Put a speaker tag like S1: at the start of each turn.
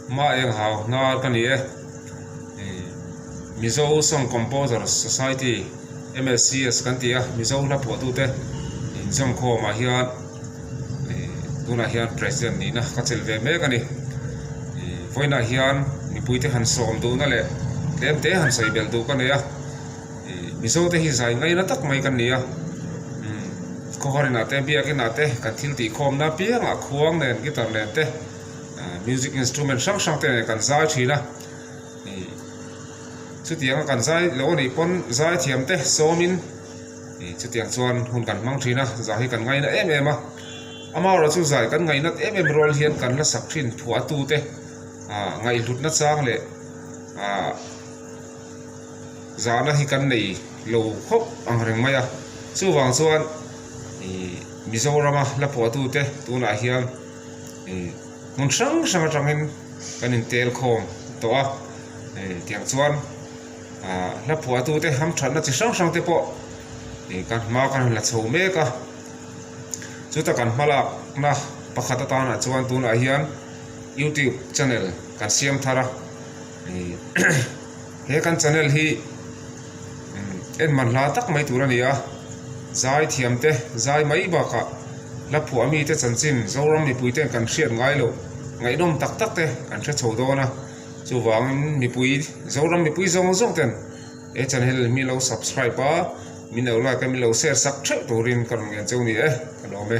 S1: ma eng hau ngar kani e Mizo Song Composers Society MSCS kan tia Mizo la po tu te in jong kho ma hian tuna hian president ni na ka chel ve me kani voina hian mi puite han som du na le lem te han sai bel du kan ya Mizo te hi zai ngai na tak mai kan nia ko horina te bia ke na te kan thil ti khom na pia nga khuang nen guitar nen te music instrument sang sang te kan zai thina chu tiang kan zai lo ni pon zai thiam te somin chu tiang chuan hun kan mang thina za hi kan ngai na em em a ama ro chu zai kan ngai na em em rol hian kan la sak thin phua tu te ngai lut na chang le za na hi kan nei lo khop ang reng maya chu wang chuan Mizorama la po tu te tuna hian mun sang sang tangin kan in tel khom to a tiang chuan la po tu te ham than na chi sang sang te po kan ma kan la chho me ka chu ta kan mala na pakhata ta na chuan tuna hian YouTube channel kan siam thara he kan channel hi en man la tak mai turania zai thiam te zai mai ba ka la phu ami te chanchin zoram mi puite kan hriat ngai lo ngai dom tak tak te kan thre chho do na chu wang mi pui zoram mi pui zong zong ten e channel mi lo subscribe pa mi no like mi lo share sak thre turin kan ngen cheu ni e kan ome